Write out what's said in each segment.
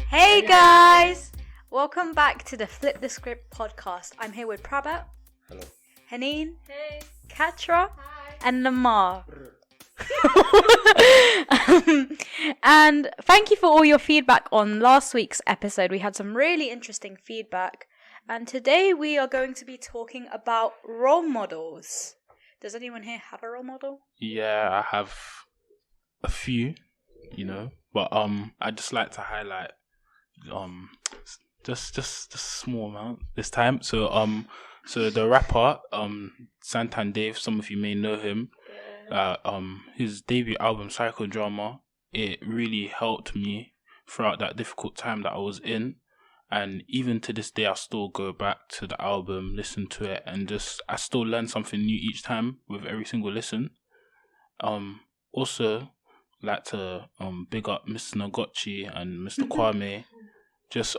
Hey guys! Welcome back to the Flip the Script podcast. I'm here with Prabhat. Hello. Haneen. Hey. Katra. Hi. And Lamar. And thank you for all your feedback on last week's episode. We had some really interesting feedback. And today we are going to be talking about role models. Does anyone here have a role model? Yeah, I have a few, but I just like to highlight just a small amount this time. So the rapper Santan Dave, some of you may know him. His debut album Psychodrama, it really helped me throughout that difficult time that I was in. And even to this day, I still go back to the album, listen to it, and I still learn something new each time with every single listen. Also, like to big up Mr. Nagotchi and Mr. Kwame, just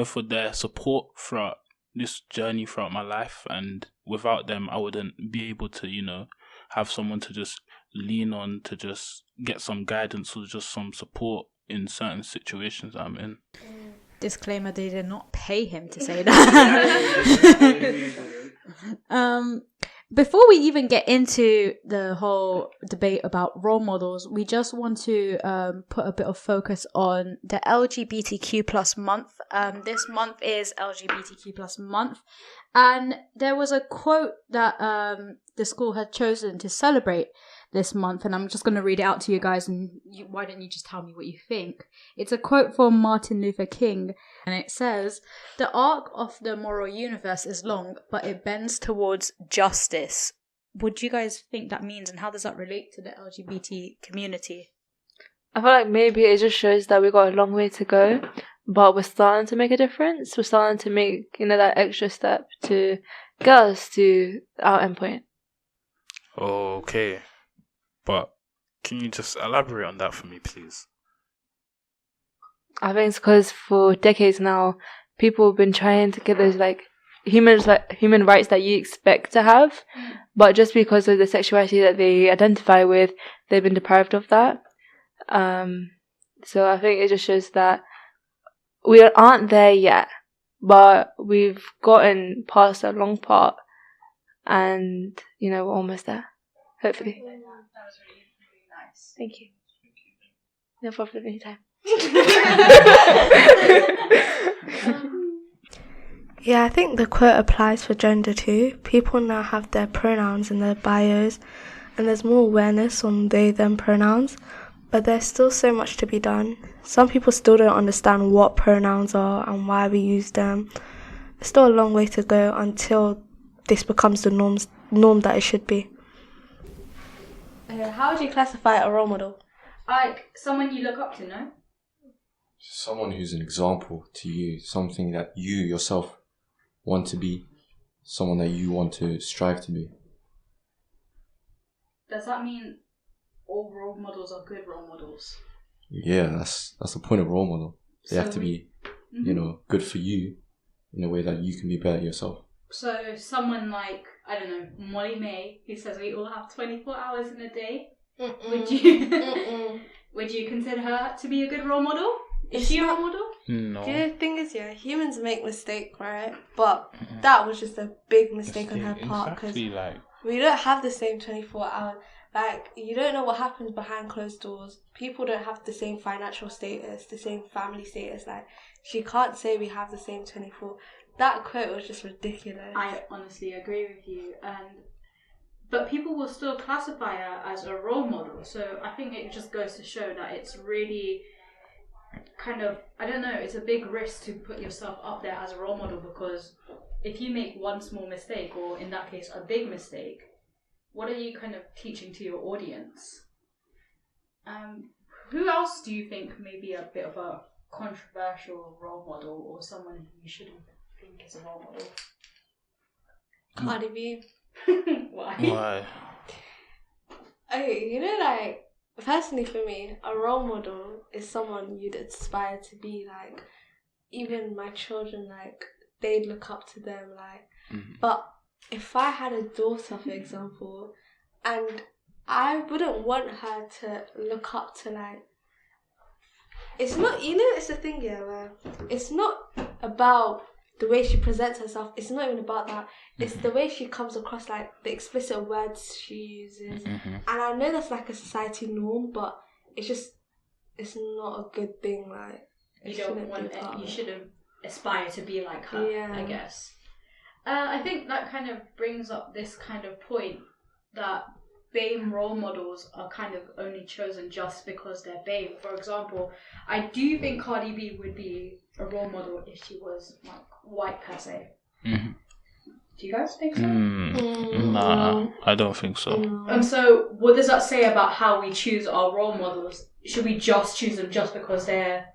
for their support throughout this journey throughout my life. And without them, I wouldn't be able to have someone to just lean on, to just get some guidance or just some support in certain situations that I'm in. Disclaimer, they did not pay him to say that. Before we even get into the whole debate about role models, we just want to put a bit of focus on the LGBTQ plus month. This month is LGBTQ plus month. And there was a quote that the school had chosen to celebrate this month, and I'm just going to read it out to you guys, and why don't you just tell me what you think? It's a quote from Martin Luther King, and it says, "The arc of the moral universe is long, but it bends towards justice." What do you guys think that means, and how does that relate to the LGBT community? I feel like maybe it just shows that we've got a long way to go, but we're starting to make a difference. We're starting to make, that extra step to get us to our endpoint. Okay. But can you just elaborate on that for me, please? I think it's because for decades now, people have been trying to get those human rights that you expect to have, but just because of the sexuality that they identify with, they've been deprived of that. So I think it just shows that we aren't there yet, but we've gotten past a long part, and we're almost there. Hopefully. That was really, really nice. Thank you. No problem, anytime. Yeah, I think the quote applies for gender too. People now have their pronouns in their bios, and there's more awareness on they, them pronouns, but there's still so much to be done. Some people still don't understand what pronouns are and why we use them. There's still a long way to go until this becomes the norm that it should be. How would you classify a role model? Like someone you look up to, no? Someone who's an example to you, something that you yourself want to be, someone that you want to strive to be. Does that mean all role models are good role models? Yeah, that's the point of role model. They have to be, good for you in a way that you can be better yourself. So someone like, I don't know, Molly May, who says we all have 24 hours in a day, would you consider her to be a good role model? Is she a role model? No. The thing is, humans make mistakes, right? But that was just a big mistake on her part, because we don't have the same 24 hours. You don't know what happens behind closed doors. People don't have the same financial status, the same family status. She can't say we have the same 24. That quote was just ridiculous. I honestly agree with you, but people will still classify her as a role model. So I think it just goes to show that it's really kind of, I don't know, it's a big risk to put yourself up there as a role model, because if you make one small mistake, or in that case a big mistake, what are you kind of teaching to your audience? Who else do you think may be a bit of a controversial role model, or someone who you shouldn't think is a role model? Cardi B. Why? Okay, personally for me, a role model is someone you'd aspire to be. Even my children, they'd look up to them. But if I had a daughter, for example, and I wouldn't want her to look up to it's not, it's the thing, yeah, where it's not about the way she presents herself. It's not even about that. It's the way she comes across, like the explicit words she uses. And I know that's like a society norm, but it's not a good thing. Like, you shouldn't aspire to be like her, I guess. I think that kind of brings up this kind of point that BAME role models are kind of only chosen just because they're BAME. For example, I do think Cardi B would be a role model if she was like white per se. Mm-hmm. Do you guys think so? Nah, I don't think so. And so, what does that say about how we choose our role models? Should we just choose them just because they're,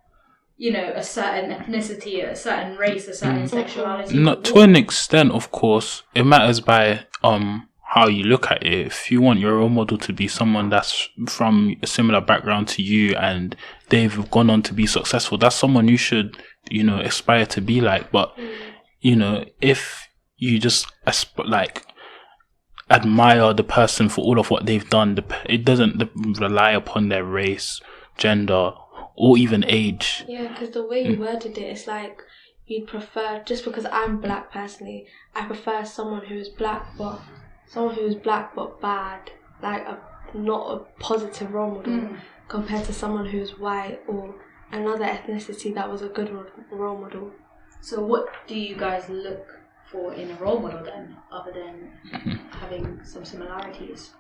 a certain ethnicity, a certain race, a certain sexuality? Not to an extent, of course. It matters by how you look at it. If you want your role model to be someone that's from a similar background to you and they've gone on to be successful, that's someone you should, aspire to be like. But, if you just admire the person for all of what they've done, it doesn't rely upon their race, gender, or even age. Yeah, because the way you worded it, it's like you'd prefer, just because I'm black personally, I prefer someone who is black but bad, like not a positive role model, compared to someone who's white or another ethnicity that was a good role model. So what do you guys look for in a role model then, other than having some similarities?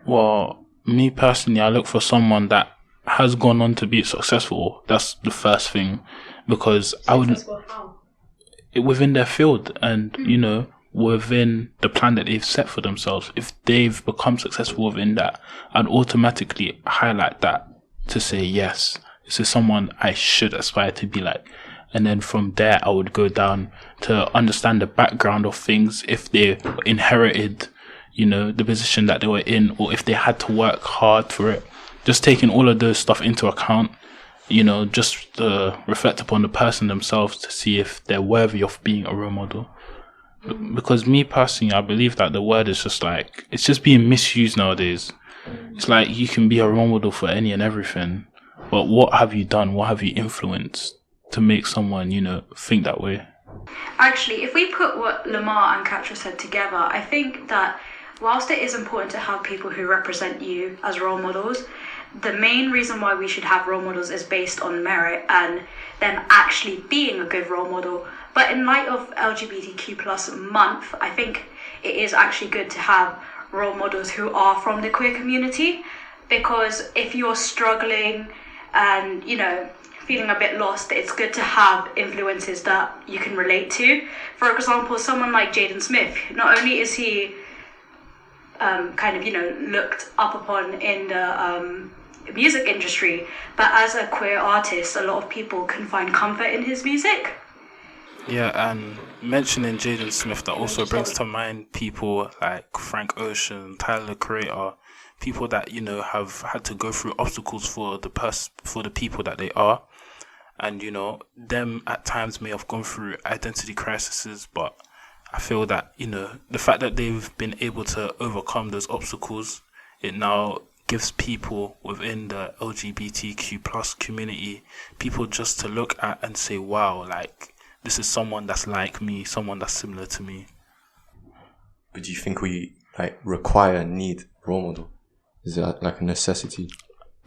Well, me personally, I look for someone that has gone on to be successful. That's the first thing, because Successful how? Within their field and within the plan that they've set for themselves. If they've become successful within that, I'd automatically highlight that to say, yes, this is someone I should aspire to be like. And then from there, I would go down to understand the background of things, if they inherited, the position that they were in, or if they had to work hard for it. Just taking all of those stuff into account, just to reflect upon the person themselves to see if they're worthy of being a role model. Because me personally, I believe that the word is it's just being misused nowadays. It's like you can be a role model for any and everything, but what have you done? What have you influenced to make someone, think that way? Actually, if we put what Lamar and Katra said together, I think that whilst it is important to have people who represent you as role models, the main reason why we should have role models is based on merit and them actually being a good role model. But in light of LGBTQ plus month, I think it is actually good to have role models who are from the queer community, because if you're struggling and, feeling a bit lost, it's good to have influences that you can relate to. For example, someone like Jaden Smith, not only is he looked up upon in the music industry, but as a queer artist, a lot of people can find comfort in his music. Yeah, and mentioning Jaden Smith, that also brings to mind people like Frank Ocean, Tyler the Creator, people that have had to go through obstacles for the people that they are, and them at times may have gone through identity crises, but I feel that the fact that they've been able to overcome those obstacles, it now gives people within the LGBTQ plus community, people just to look at and say, wow, like, this is someone that's like me, someone that's similar to me. But do you think we need role model? Is that like a necessity?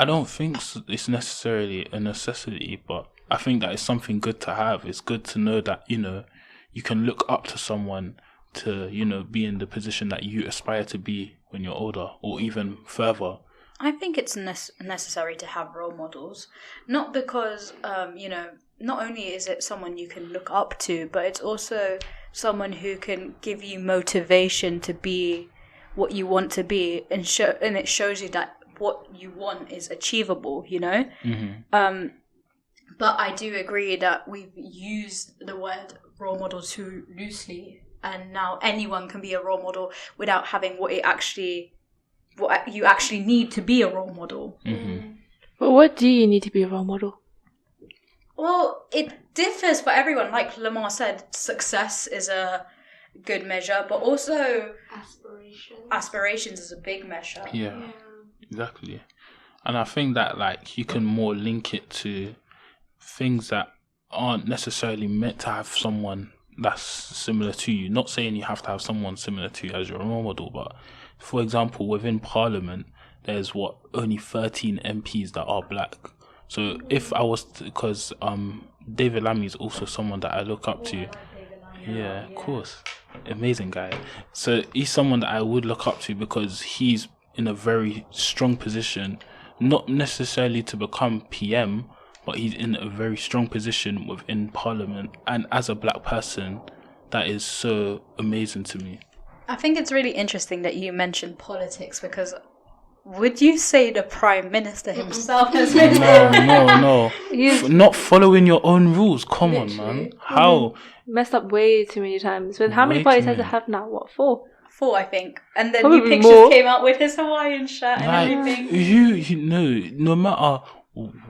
I don't think it's necessarily a necessity, but I think that it's something good to have. It's good to know that, you can look up to someone to, be in the position that you aspire to be when you're older, or even further. I think it's necessary to have role models, not because, not only is it someone you can look up to, but it's also someone who can give you motivation to be what you want to be, and it shows you that what you want is achievable, But I do agree that we've used the word role model too loosely, and now anyone can be a role model without having what you actually need to be a role model. Mm-hmm. But what do you need to be a role model? Well, it differs for everyone. Like Lamar said, success is a good measure, but also aspirations is a big measure. Yeah. Exactly. And I think that like you can more link it to things that aren't necessarily meant to have someone that's similar to you. Not saying you have to have someone similar to you as your role model, but for example, within Parliament, there's only 13 MPs that are black. So if I was, because David Lammy is also someone that I look up to. Yeah, of course, amazing guy. So he's someone that I would look up to because he's in a very strong position, not necessarily to become PM, but he's in a very strong position within Parliament. And as a black person, that is so amazing to me. I think it's really interesting that you mentioned politics because would you say the Prime Minister himself has been No. Not following your own rules. Come on, man. How? Messed up way too many times. With how many parties does it have now? What, 4? 4, I think. And then Probably new pictures more. came out with his Hawaiian shirt and everything. You know, no matter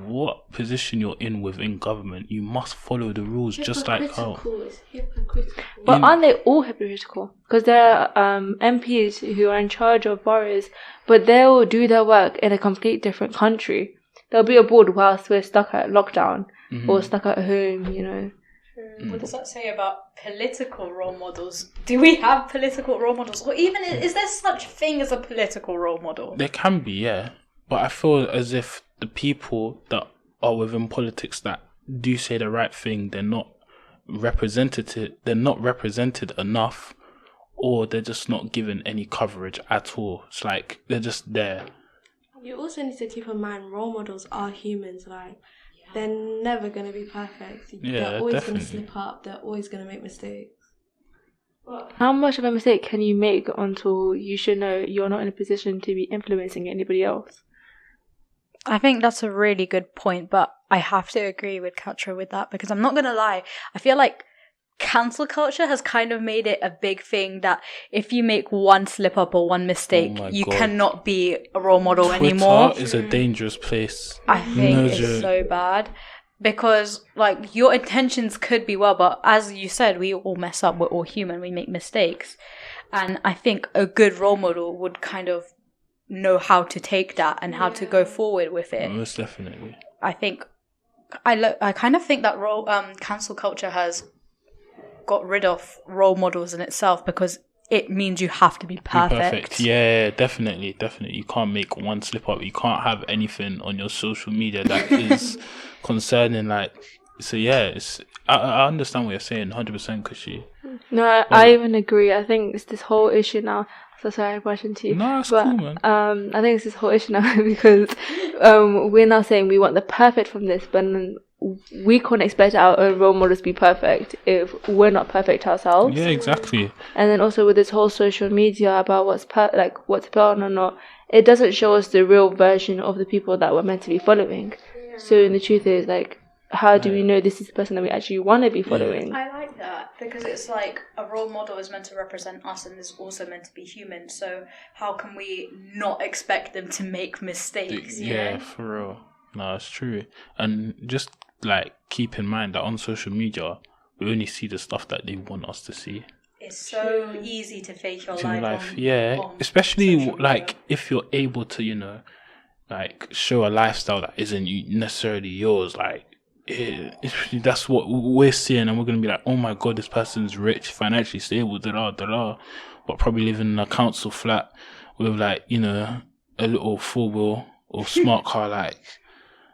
what position you're in within government, you must follow the rules just like how. It's hypocritical. But aren't they all hypocritical? Because there are MPs who are in charge of boroughs, but they'll do their work in a complete different country. They'll be aboard whilst we're stuck at lockdown or stuck at home, you know. What does that say about political role models? Do we have political role models? Or even, is there such thing as a political role model? There can be, yeah. But I feel as if the people that are within politics that do say the right thing, they're not represented enough, or they're just not given any coverage at all. It's like they're just there. You also need to keep in mind role models are humans. Like, they're never going to be perfect. Yeah, they're always going definitely. to slip up. They're always going to make mistakes. How much of a mistake can you make until you should know you're not in a position to be influencing anybody else? I think that's a really good point, but I have to agree with Katra with that because I'm not going to lie. I feel like cancel culture has kind of made it a big thing that if you make one slip up or one mistake, you God. cannot be a role model Twitter anymore. is a dangerous place. I think No it's joke. so bad because like your intentions could be well, but as you said, we all mess up. We're all human. We make mistakes. And I think a good role model would kind of know how to take that and how to go forward with it. Most definitely. I think I kind of think that cancel culture has got rid of role models in itself because it means you have to be perfect. Yeah, definitely. You can't make one slip up. You can't have anything on your social media that is concerning. Like, so yeah, I understand what you're saying, 100%, Kushi. No, I even agree. I think it's this whole issue now. So sorry, I questioned to you. No, it's but, cool, man. I think it's this whole issue now because we're now saying we want the perfect from this, but then we can't expect our own role models to be perfect if we're not perfect ourselves. Yeah, exactly. And then also with this whole social media about what's put on or not, it doesn't show us the real version of the people that we're meant to be following. Yeah. So the truth is, like, how do we know this is the person that we actually want to be following? I like that because it's like a role model is meant to represent us and is also meant to be human. So how can we not expect them to make mistakes? Yeah, for real. No, it's true. And just like keep in mind that on social media, we only see the stuff that they want us to see. It's so easy to fake your life. Especially like if you're able to, you know, like show a lifestyle that isn't necessarily yours, like. That's what we're seeing, and we're gonna be like, oh my god, this person's rich, financially stable, but probably living in a council flat with like, you know, a little 4-wheel or smart car, like.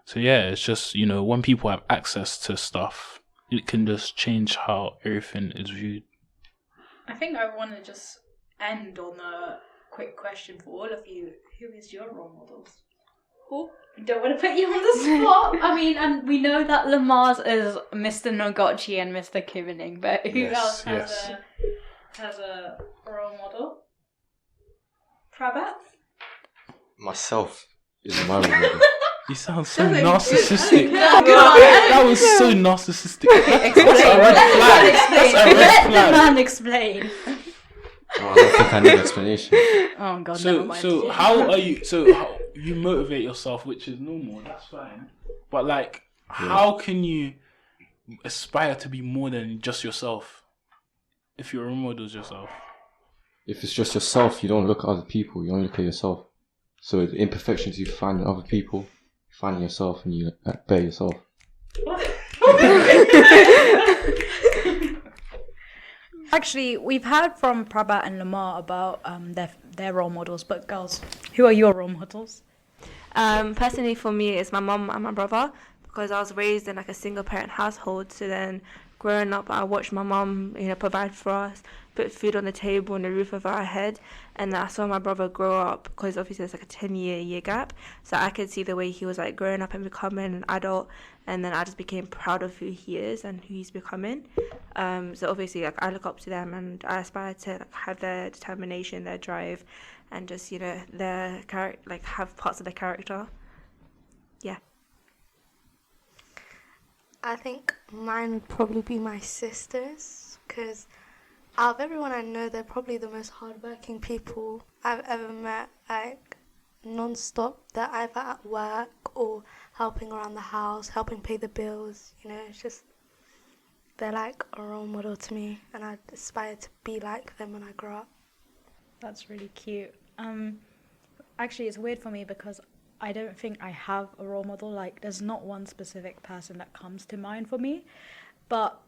So yeah, it's just, you know, when people have access to stuff, it can just change how everything is viewed. I think I want to just end on a quick question for all of you. Who is your role models? Who? Don't want to put you on the spot. I mean, and we know that Lamar's is Mr. Noguchi and Mr. Kivening, but who else has a role model? Prabat? Myself is my role model. You sound so narcissistic. That was so narcissistic. Let the man explain. Oh, I don't think I need an explanation. Oh god, never mind. So how are you? So how, you motivate yourself, which is normal. That's fine. But like, how can you aspire to be more than just yourself? If your role model is yourself. If it's just yourself, you don't look at other people. You only look at yourself. So the imperfections you find in other people, you find in yourself, and you better yourself. Actually, we've heard from Prabhat and Lamar about their role models, but girls, who are your role models? Personally, for me, it's my mum and my brother, because I was raised in like a single parent household. So then, growing up, I watched my mum, provide for us, put food on the table and the roof over our head, and then I saw my brother grow up, because obviously there's like a 10-year gap. So I could see the way he was like growing up and becoming an adult, and then I just became proud of who he is and who he's becoming. So obviously, like, I look up to them, and I aspire to like have their determination, their drive, and just their character, like have parts of their character. Yeah. I think mine would probably be my sisters, because out of everyone I know, they're probably the most hardworking people I've ever met, like non-stop. They're either at work or helping around the house, helping pay the bills, it's just, they're like a role model to me, and I aspire to be like them when I grow up. That's really cute. Actually, it's weird for me because I don't think I have a role model. Like, there's not one specific person that comes to mind for me, but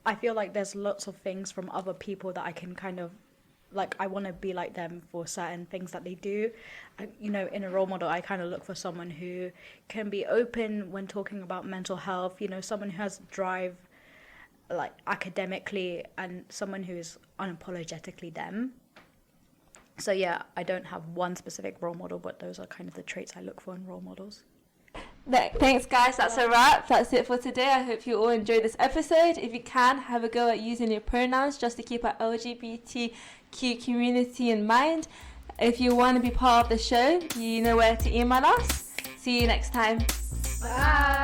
I feel like there's lots of things from other people that I can kind of, like, I want to be like them for certain things that they do. In a role model, I kind of look for someone who can be open when talking about mental health, someone who has drive, like, academically, and someone who is unapologetically them. So yeah, I don't have one specific role model, but those are kind of the traits I look for in role models. Thanks, guys. That's a wrap. That's it for today. I hope you all enjoyed this episode. If you can, have a go at using your pronouns just to keep our LGBTQ community in mind. If you want to be part of the show, you know where to email us. See you next time. Bye.